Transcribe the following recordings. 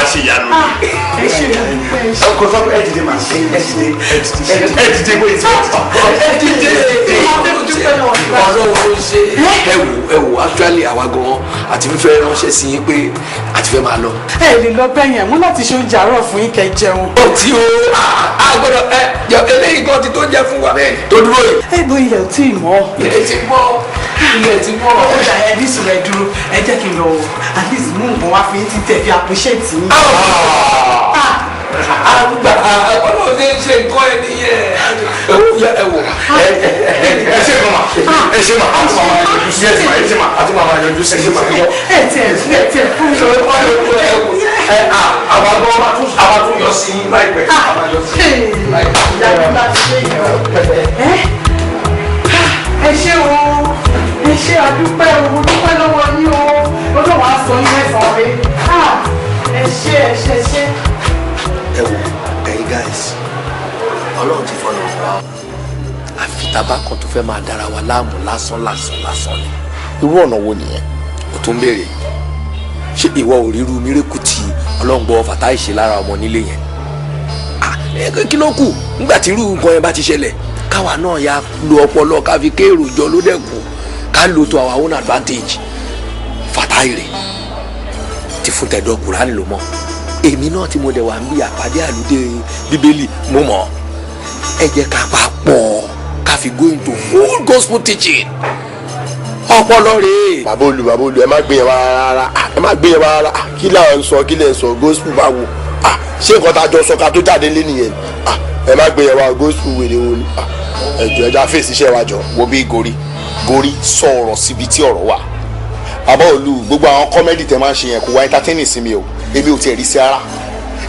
wá ṣe ìyanu ni. Ọkọ sọ pé ẹ dìde mà sí ẹ dìde bóyá ti Ọlọ́run ṣe ẹ wò actually àwa gan àti fífẹ́ ránṣẹ́ sí yín pé àti fẹ́ máa lọ. Ẹ lè lọ bẹ́yẹn mú láti ṣe oúnjẹ àárọ̀ fún yín kẹ́ jẹun. Ó ti o àgbọ̀dọ̀ eléyìí gan ti tó jẹ fún wa tó dúró yìí. Ẹ bó ilẹ̀ ò tí ì mọ́. Ilẹ̀ ti mọ́ ilẹ̀ ti mọ́. Ó dà ẹ ní sùn rẹ̀ dúró ẹ jẹ́ kí n lọ at least mú nǹkan wá fi ti tẹ̀ fi appreciate yín. Àgbà ọlọ́run ṣe ń ṣe nǹkan ẹ nìyẹn. Ẹ wò ẹ ṣe mama ẹ ṣe ma àti mama yọjú sí ẹ ṣe ma àti mama yọjú sí ẹ ṣe ma. Ẹ tiẹ̀ fún mi. Àwọn tún yọ sí láìpẹ́. Ẹ ṣé o ẹ ṣé àdúpẹ́ o dúpẹ́ lọ́wọ́ yín o Ọlọ́run á sọ yín mẹ́sàn-án rẹ̀ ẹ ṣé. ẹ wò ẹ̀yin guys ọlọ́run ti fọlọ́ wa àfi tabakọ̀ tó fẹ́ máa dára wa láàmú lásán ni. Irú ọ̀nà wo nìyẹn? O tún béèrè ṣé ìwọ ò ríru mírèkù tí ọlọ́run gbọ́ fàtà ìṣe lára ọmọ nílé yẹn. Kí ló kù nígbà tí irú nǹkan yẹn bá ti ṣẹlẹ̀ káwa náà ya lo ọpọlọ ká fi kéèrò jọ ló dẹ́kun ká lo to our own advantage. Fàtà ìrè ti fún tẹ̀dọ̀ Kùránì ló mọ̀ èmi náà tí mo dẹ̀ wà ń bí àpàdé àlùdé bíbélì mo mọ̀ ẹ jẹ́ ká papọ̀ ká fi go into full gospel teaching ọpọlọ rèé. Bàbá olú ẹ má gbé yẹn wá rárá ẹ má gbé yẹn wá rárá kí làwọn ń sọ kí lè ń sọ gospel báwo ṣé nǹkan tá a jọ sọ ká tó jáde lé nìyẹn ẹ má gbé yẹn wá gospel wèrè wo ni ẹjọ ẹja fèsì iṣẹ́ wa jọ. Wo bí gorí sọ̀rọ̀ síbi tí ọ̀rọ̀ wà. Bàbá olú gbogbo àwọn kọ́mẹ́dì tẹ máa ń ṣe yẹn kò wá entertaining sí mi o èmi ò tiẹ̀ rí sí ara.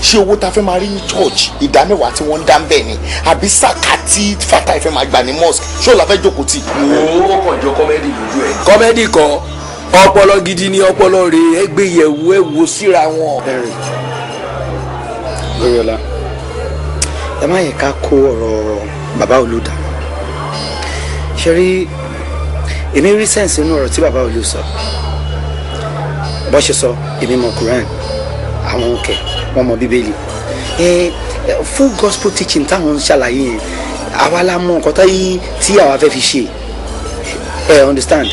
Ṣé owó ta fẹ́ máa rí ní church ìdá mẹ́wàá tí wọ́n ń dá ń bẹ̀ ni àbí sàkà tí Fatai fẹ́ máa gbà ní mosque ṣé o la fẹ́ jókòó tì. ó kàn jọ kọ́mẹ́dì lójú ẹ̀. kọ́mẹ́dì kọ́ ọpọlọ gidi ni ọpọlọ rẹ̀ ẹ gbé yẹ̀wò ẹ wò síra wọn. Lóríọlá ẹ má yẹ ká kó ọ̀rọ̀ bàbá olú dànù ṣe rí èmi rí sẹ́ǹsì nínú ọ̀rọ̀ tí bàbá olú sọ bó ṣe sọ èmi mọ Quran àwọn òkè wọn mọ bíbélì full gospel teaching táwọn ń ṣàlàyé yẹn àwa la mọ nǹkan tí àwa fẹ́ fi ṣe understand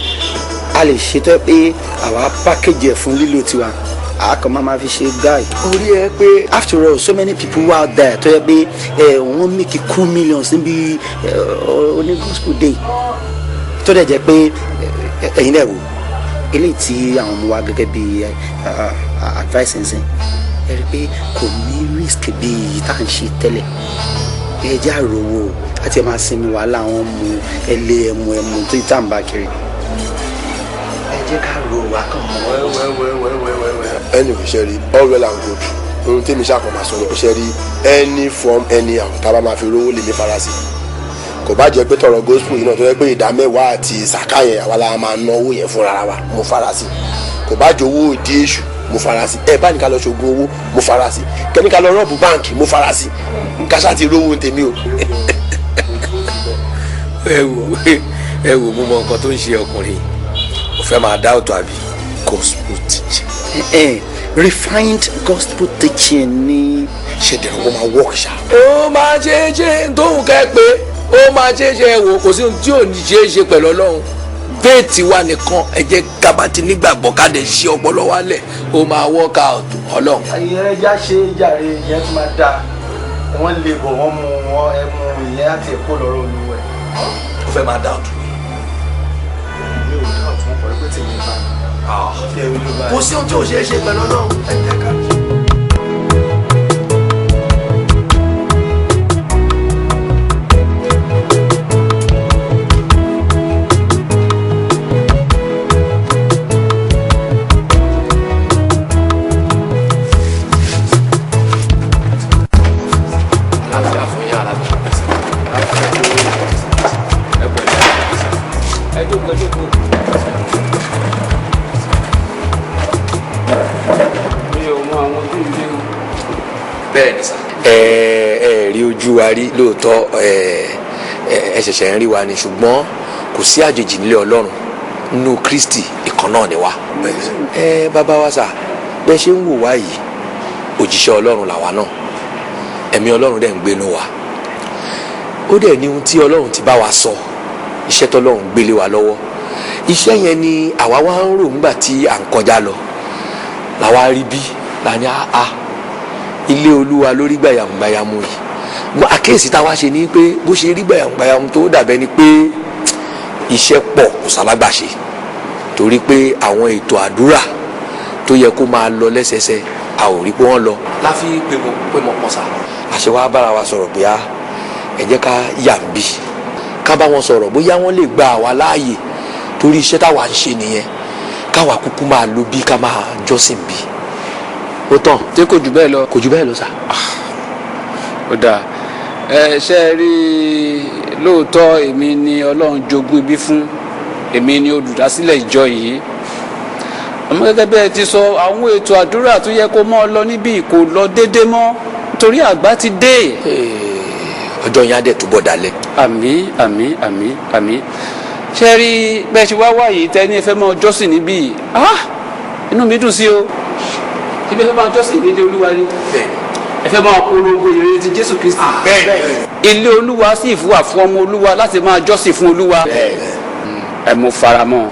a lè ṣètò pé àwa package ẹ̀ fún lílo tiwa àákan máa fi ṣe guy. orí ẹ pé after all so many people out there tó yẹ pé wọ́n make cool millions níbi oní gospel day tó dẹ̀ jẹ́ pé ẹ̀yin dẹ̀ wò eléyìí tí àwọn ọmọ wa gẹ́gẹ́ bí advice ǹsìn ẹ rí i pé kò ní risk bíi tá à ń ṣe tẹ́lẹ̀ ẹ jẹ́ àròwò àti ẹ̀ máa sinmi wàhálà àwọn ọmọ ẹmu tó tá à ń bá kiri ẹ jẹ́ ká ro àkàn mọ́. ẹni kò ṣe rí all well and good ohun tí mi ṣàkóso máa sọ ni kò ṣe rí any form anyhow tá a bá máa fi rówó lè mi fara sí kò bá jẹ́ pé tọrọ gospel yìí náà tó yẹ pé ìdá mẹ́wàá àti ìsàká yẹn àwa la máa ná owó yẹn fúnra wa mo fara sí kò bá jẹ́ owó ìdí èṣù mo fara sí ẹ bá ní ká lọ ṣògùn owó mo fara sí kẹ́ni ká lọ rọ́ọ̀bù báǹkì mo fara sí kásá ti rówó tèmi o. ẹ wò mo mọ nǹkan tó ń ṣe ọkùnrin mo fẹ́ máa dá ọ̀tọ̀ àbí gospel teaching. Refined gospel teaching ni. ṣe dẹ̀rọ̀ wọ́n máa work ṣá. ó máa ṣe é ṣe tóun kẹ́ pé ó máa ṣe é ṣe wò kò sí ohun tí ò ní ṣe é ṣe pẹ̀lú Ọlọ́run béètì wa nìkan ẹ jẹ́ kábàtì nígbàgbọ́ ká lè ṣe ọpọlọ wa lẹ̀ ó máa work out Ọlọ́run. ìyẹn já ṣe jàre ìyẹn tó máa dáa wọ́n lè bọ̀ wọ́n mú wọn ẹmu ìyẹn àti ẹ̀kọ́ lọ́rọ̀ olúwẹ̀. ó fẹ́ máa dá ọ̀tún. mi ò dá ọ̀tún pẹ̀lú pé tèmi bá mi. kò sí ohun tí ò ṣe é ṣe pẹ̀lú Ọlọ́run ẹ jẹ́ ká. bẹ́ẹ̀ni sá. ẹ rí ojú wa rí lóòótọ́ ẹ ṣẹ̀ṣẹ̀ ń rí wa ni ṣùgbọ́n kò sí àjèjì nílé Ọlọ́run nínú Kristi ìkan náà ni wá. bàbá wa sà bẹ́ẹ̀ ṣe ń wò wá yìí òjíṣẹ́ ọlọ́run làwa náà ẹ̀mí ọlọ́run dẹ̀ ń gbénú wa ó dẹ̀ ní ohun tí ọlọ́run ti bá wa sọ iṣẹ́ tọ́lọ́run gbélé wa lọ́wọ́ iṣẹ́ yẹn ni àwa wá ń rò nígbà tí à ń kọjá lọ làwa rí bí là ní ilé olúwa lórí gbàyàmùgbàyàmù yìí àkíyèsí táwa ṣe ni pé bó ṣe rí gbàyàmùgbàyàmù tó dàbẹ́ ni pé iṣẹ́ pọ̀ kò sálágbàṣe torí pé àwọn ètò àdúrà tó yẹ kó máa lọ lẹ́sẹsẹ a ò rí pé wọ́n lọ láfi pé mo pọ̀ sá àṣẹ wa bára wa sọ̀rọ̀ bóyá ẹ jẹ́ ká yà ń bí ká bá wọn sọ̀rọ̀ bóyá wọ́n lè gba àwa láàyè torí iṣẹ́ táwa ń ṣe nìyẹn káwa kúkú máa lo bí ká máa jọ́sìn bí ó tán. tí kò jù bẹ́ẹ̀ lọ. kò jù bẹ́ẹ̀ lọ sá. ó dáa ṣe rí lóòótọ́ èmi ni ọlọ́run jogún ibi fún èmi ni olùdásílẹ̀ ìjọ yìí àmọ́ gẹ́gẹ́ bí ẹ ti sọ àwọn ètò àdúrà tó yẹ kó mọ́ ọ lọ níbí kò lọ déédéé mọ́ torí àgbà ti dé. ọjọ́ yẹn á dẹ̀ túbọ̀ dalẹ̀. àmín àmín àmín àmín ṣe rí bẹ́ẹ̀ ṣe wá wáyé tẹ́ni ẹ fẹ́ mọ́ jọ́sìn níbí inú mi dùn sí o ibi ẹ fẹ́ máa jọ́sìn nílé olúwa ni ẹ fẹ́ máa polongo ìrere ti jésù kristi ilé olúwa sì wà fún ọmọ olúwa láti máa jọ́sìn fún olúwa ẹ mú faramọ́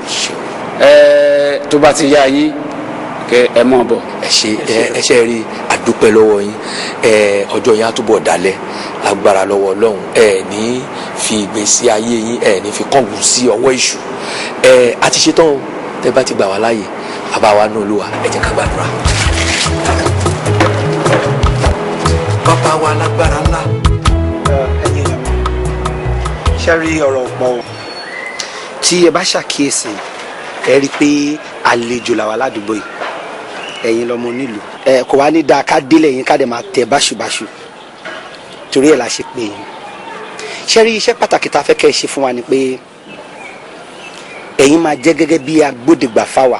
tó bá ti yá yín kẹ ẹ mọ̀ bọ̀. ẹ ṣe rí àdúpẹ́ lọ́wọ́ yín ọjọ́ yẹn á túbọ̀ dalẹ̀ lágbára lọ́wọ́ ọlọ́run ní fi ìgbésí ayé yín ní fi kọ́ngùn sí ọwọ́ ìṣù a ti ṣetán o tẹ́ bá ti gbà wá láàyè bàbá wa ní olúwa ẹ jẹ́ ká gbàdúrà. bàbá wa lágbára ńlá. ẹ̀yin ìyá mi ṣe rí ọ̀rọ̀ pọ̀ o tí ẹ bá ṣàkíyèsí ẹ rí i pé àlejò làwa ládùúgbò yìí ẹ̀yin lọmọ onílùú kò wá ní dáa ká délé yín ká dẹ̀ máa tẹ̀ báṣubàṣu torí ẹ̀ la ṣe pé yín ṣe rí iṣẹ́ pàtàkì tá a fẹ́ kẹ́ ẹ ṣe fún wa ni pé ẹ̀yin máa jẹ́ gẹ́gẹ́ bí agbódegbà fáwa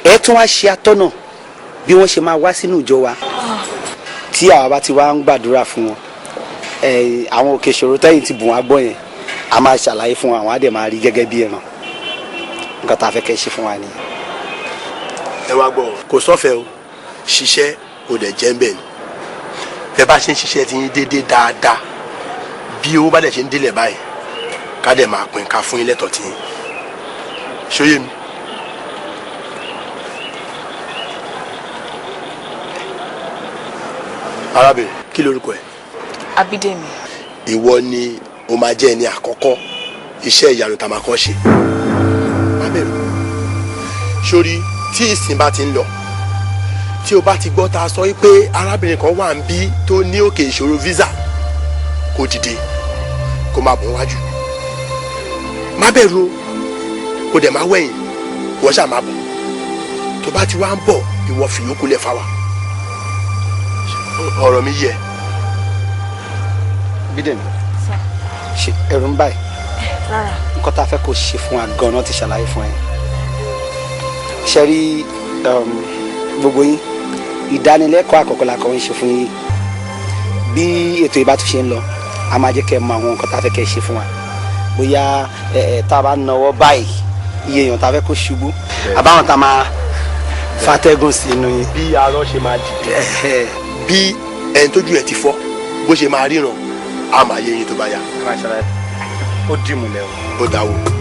ẹ tún wá ṣe atọ́nà bí wọ́n ṣe máa wá sínú ìjọ wa tí àwa bá ti wá ń gbàdúrà fún wọn àwọn òkè ìṣòro tẹ́yìn ti bùn wá gbọ́ yẹn a máa ṣàlàyé fún wa àwọn á dẹ̀ máa rí gẹ́gẹ́ bí ẹ̀ràn nǹkan tá a fẹ́ kẹ́ ẹ ṣe fún wa nìyẹn. ẹ wá gbọ́ kò sọ́fẹ̀ẹ́ o ṣiṣẹ́ kò dẹ̀ jẹ́ ń bẹ̀ ni bẹ́ẹ̀ bá ṣe ń ṣiṣẹ́ ti yín déédéé dáadáa bí owó bá dẹ̀ ṣe ń délẹ̀ báyìí ká dẹ̀ máa pín ká fún yín lẹ́tọ̀ọ́ tí yín ṣóyè mi. arábìnrin kí lorúkọ ẹ. Abídèmí. ìwọ ni o máa jẹ́ ẹni àkọ́kọ́ iṣẹ́ ìyanu tá a máa kọ́ ṣe. má bẹ̀rù sórí tí ìsìn bá ti ń lọ tí o bá ti gbọ́ ta sọ pé arábìnrin kan wà ń bí tó ní òkè ìṣòro visa kó dìde kó máa bọ̀ wájú. má bẹ̀rù o kó dẹ̀ má wẹ̀yìn wọ́n ṣáà má bọ̀ tó bá ti wá ń bọ̀ ìwọ fìyókù lẹ̀ fáwa. ọ̀rọ̀ mi yẹ. Bídèmí ṣe ẹ̀rù ń báyìí Rárá. nǹkan tá a fẹ́ kó ṣe fún wa gan-an ti ṣàlàyé fún ẹ ṣe rí gbogbo yín ìdánilẹ́kọ̀ọ́ àkọ́kọ́ la kọ́ ń ṣe fún yín bí ètò ìbá tún ṣe ń lọ a máa jẹ́ kẹ́ ẹ mọ àwọn nǹkan tá a fẹ́ kẹ́ ẹ ṣe fún wa bóyá tá a bá náwó báyìí iye èèyàn tá a fẹ́ kó ṣubú àbáwọn tá a máa fatẹ́gùn sí inú yín. bí arọ ṣe máa dìde bí ẹni tójú ẹ ti fọ́ bó ṣe máa ríran a máa yé yín tó bá yá. ó dì mú lẹ́wọ̀. ó dáwọ́.